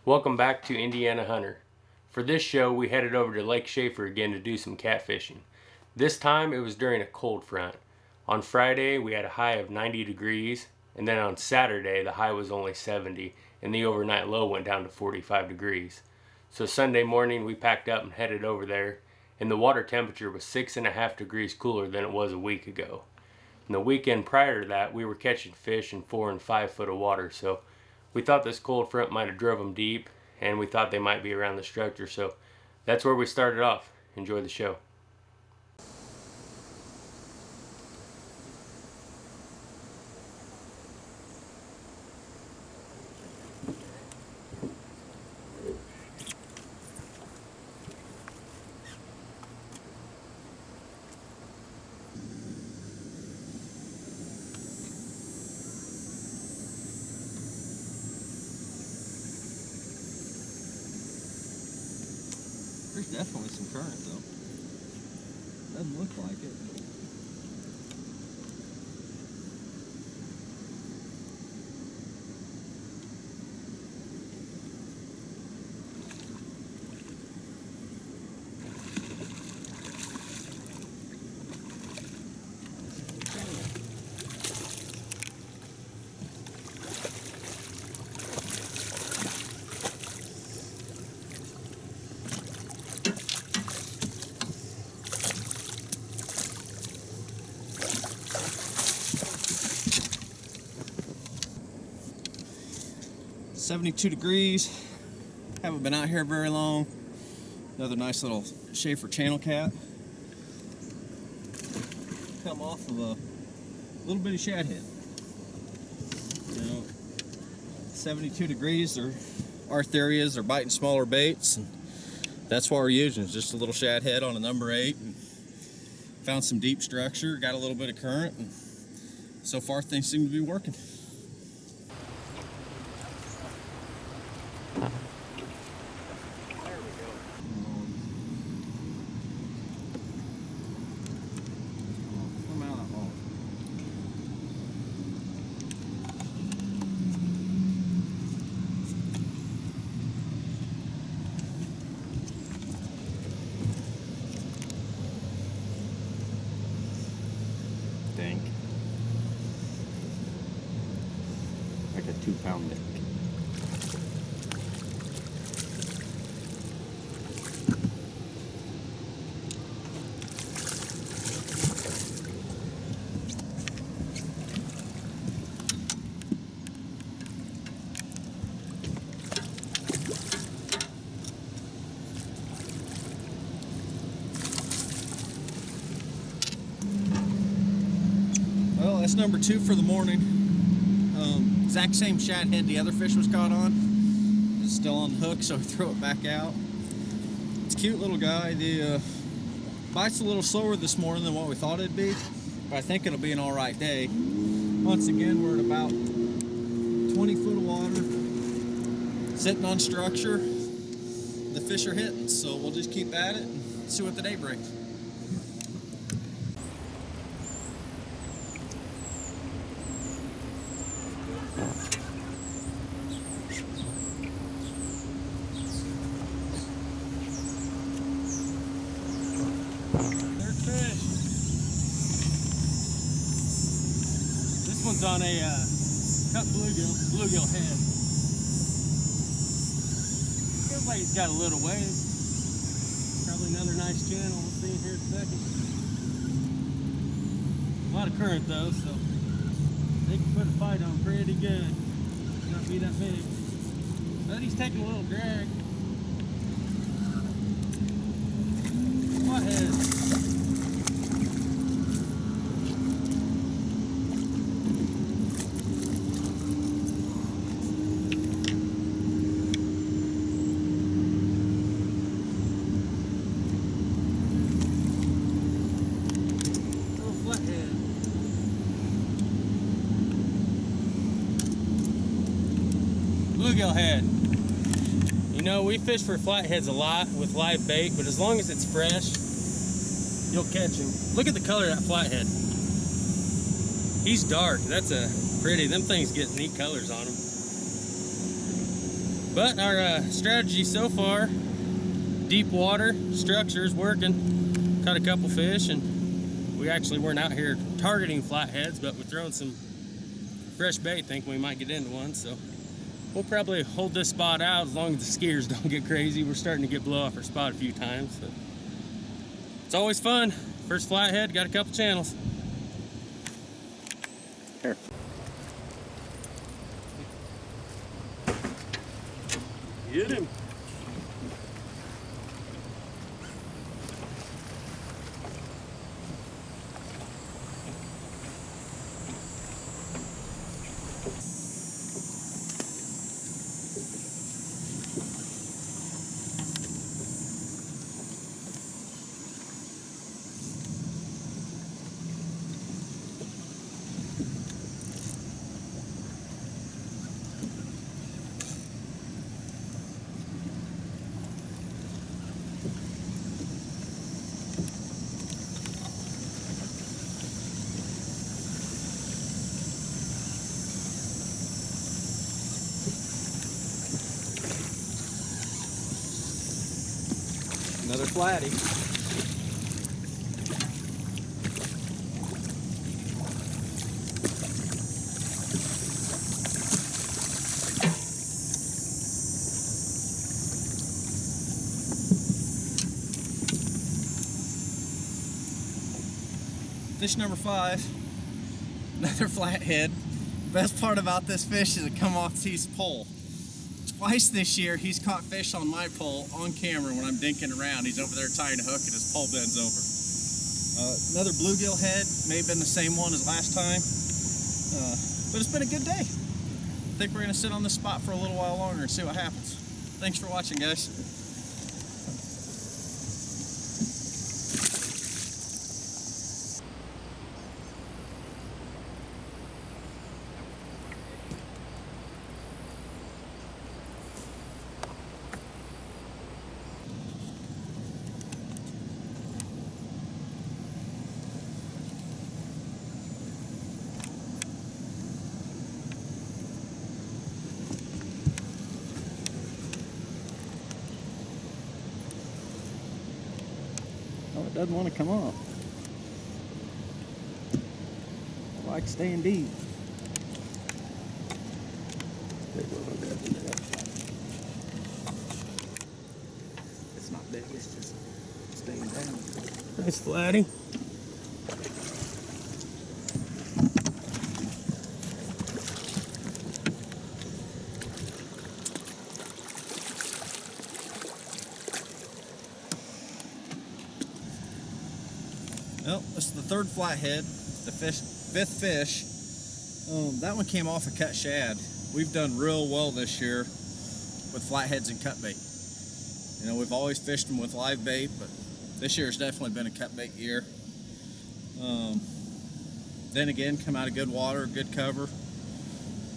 Welcome back to Indiana Hunter. For this show, we headed over to Lake Schaefer again to do some catfishing. This time it was during a cold front. On Friday we had a high of 90 degrees, and then on Saturday the high was only 70 and the overnight low went down to 45 degrees. So Sunday morning we packed up and headed over there, and the water temperature was 6.5 degrees cooler than it was a week ago. And the weekend prior to that we were catching fish in 4 and 5 foot of water, so we thought this cold front might have drove them deep, and we thought they might be around the structure, so that's where we started off. Enjoy the show. There's definitely some current though. Doesn't look like it. "72 degrees. Haven't been out here very long. Another nice little Schaefer channel cat. Come off of a little bitty shad head. You know, 72 degrees. Our theory is they're biting smaller baits, and that's what we're using. Is just a little shad head on a number 8. And found some deep structure. Got a little bit of current, and so far things seem to be working. Dang. Like a 2-pound dick. Well, that's number 2 for the morning. Exact same shad head the other fish was caught on. It's still on the hook, so we throw it back out. It's a cute little guy. The bite's a little slower this morning than what we thought it'd be, but I think it'll be an alright day. Once again, we're at about 20 foot of water, sitting on structure. The fish are hitting, so we'll just keep at it and see what the day brings. This one's on a cut bluegill head. Feels like he's got a little weight. Probably another nice channel. We'll see here in a second. A lot of current though, so they can put a fight on pretty good. Not be that big. But he's taking a little drag. Flatheads. Bluegill head. You know, we fish for flatheads a lot with live bait, but as long as it's fresh, you'll catch them. Look at the color of that flathead. He's dark. That's a pretty. Them things get neat colors on them. But our strategy so far, deep water structures working. Caught a couple fish, and we actually weren't out here targeting flatheads, but we're throwing some fresh bait, thinking we might get into one. So we'll probably hold this spot out as long as the skiers don't get crazy. We're starting to get blow off our spot a few times. So it's always fun. First flathead, got a couple channels. Here. Get him. Another flatty. Fish number 5, another flathead. Best part about this fish is it come off T's pole. Twice this year he's caught fish on my pole on camera when I'm dinking around. He's over there tying a hook and his pole bends over. Another bluegill head, may have been the same one as last time, but it's been a good day. I think we're gonna sit on this spot for a little while longer and see what happens. Thanks for watching, guys. Oh, it doesn't want to come up. I like staying deep. It's not big, it's just staying down. Nice flatty. Well, this is the third flathead, the fifth fish. That one came off a cut shad. We've done real well this year with flatheads and cut bait. You know, we've always fished them with live bait, but this year has definitely been a cut bait year. Then again, come out of good water, good cover,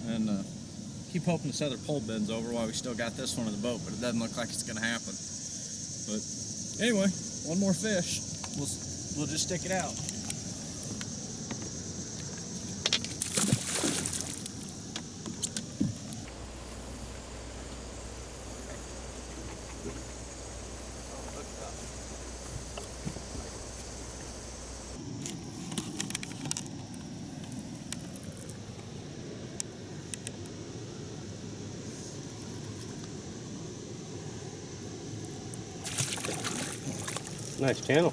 and keep hoping this other pole bends over while we still got this one in the boat, but it doesn't look like it's going to happen. But anyway, one more fish. We'll just stick it out. Nice channel.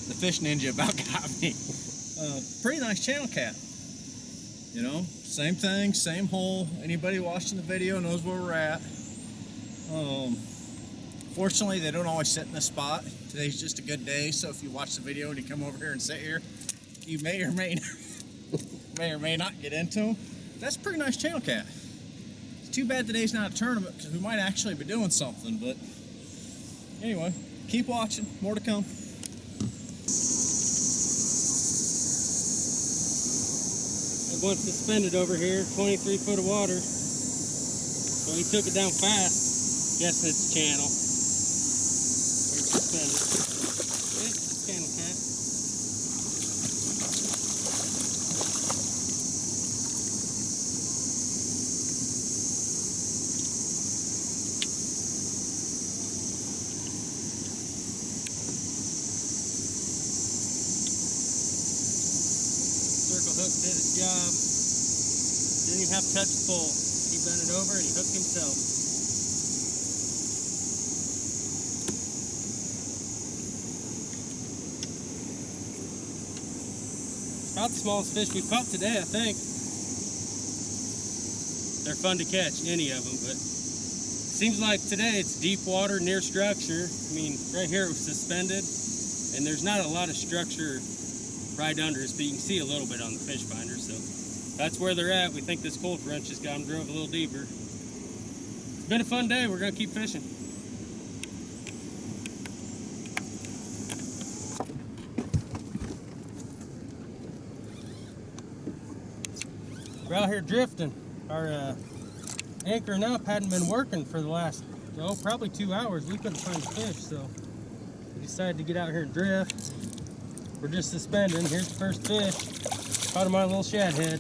The fish ninja about got me. Pretty nice channel cat. You know, same thing, same hole. Anybody watching the video knows where we're at. Fortunately, they don't always sit in this spot. Today's just a good day, so if you watch the video and you come over here and sit here, you may or may not get into them. That's a pretty nice channel cat. It's too bad today's not a tournament because we might actually be doing something, but anyway, keep watching. More to come. once suspended over here, 23 foot of water. So he took it down fast. Guessing it's channel. There's suspended. It's channel cat. Circle hook did its job. Didn't even have to touch the pole. He bent it over and he hooked himself. About the smallest fish we've caught today, I think. They're fun to catch, any of them, but seems like today it's deep water, near structure. I mean, right here it was suspended, and there's not a lot of structure right under us, but you can see a little bit on the fish finder, so that's where they're at. We think this cold front just got them drove a little deeper. It's been a fun day. We're gonna keep fishing. We're out here drifting. Our anchoring up hadn't been working for the last, probably 2 hours. We couldn't find fish, so we decided to get out here and drift. We're just suspending. Here's the first fish. Caught him on a little shad head.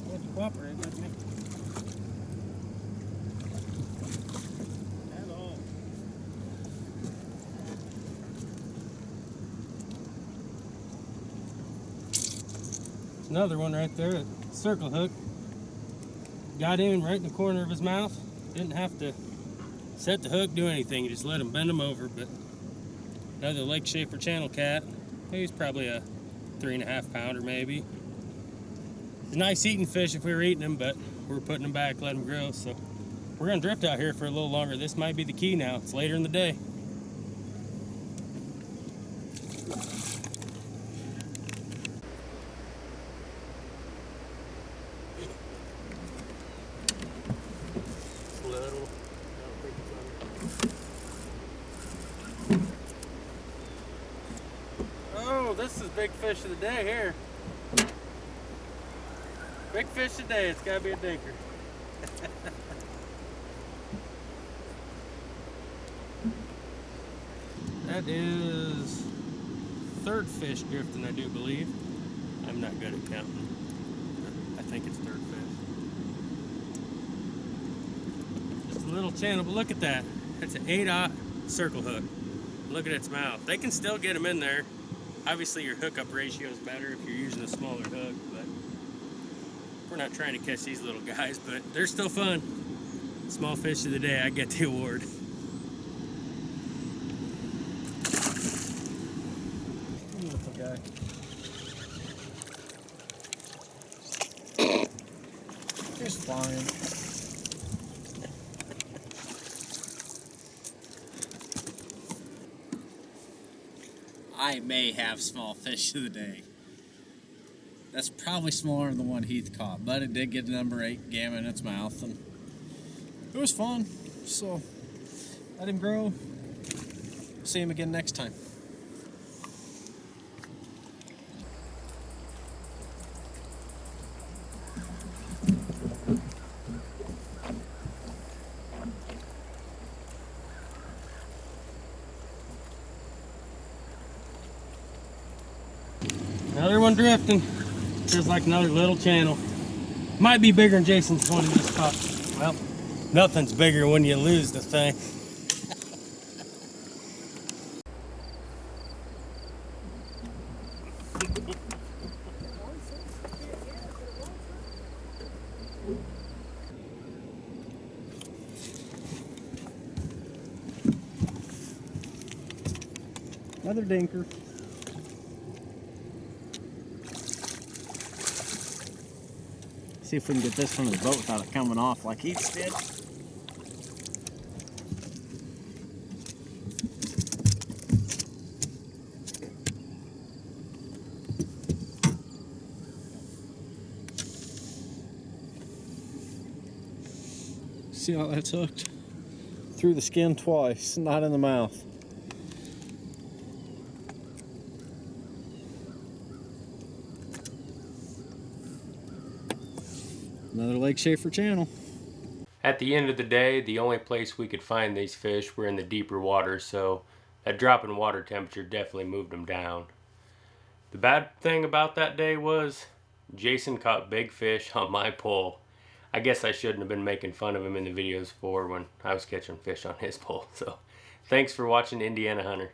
What'd you cooperate with me? At all. There's another one right there, a circle hook. Got in right in the corner of his mouth. Didn't have to set the hook, do anything. You just let him bend him over. But another Lake Schaefer channel cat. He's probably a 3.5 pounder maybe. It's a nice eating fish if we were eating him, but we're putting him back, letting him grow. So we're gonna drift out here for a little longer. This might be the key now. It's later in the day. Oh, this is big fish of the day here. Big fish today. It's gotta be a dinker. That is third fish drifting, I do believe. I'm not good at counting. I think it's third fish. Just a little channel, but look at that. That's an 8/0 circle hook. Look at its mouth. They can still get them in there. Obviously your hookup ratio is better if you're using a smaller hook, but we're not trying to catch these little guys, but they're still fun. Small fish of the day, I get the award. Beautiful guy. Just flying. I may have small fish of the day. That's probably smaller than the one Heath caught, but it did get a number 8 gamma in its mouth, and it was fun. So let him grow. See him again next time. Another one drifting. Feels like another little channel. Might be bigger than Jason's one he just caught. Well, nothing's bigger when you lose the thing. Another dinker. See if we can get this from the boat without it coming off like Heath did. See how that's hooked? through the skin twice, not in the mouth. Another Lake Schaefer channel. At the end of the day, the only place we could find these fish were in the deeper waters, so that drop in water temperature definitely moved them down. The bad thing about that day was Jason caught big fish on my pole. I guess I shouldn't have been making fun of him in the videos for when I was catching fish on his pole. So thanks for watching Indiana Hunter.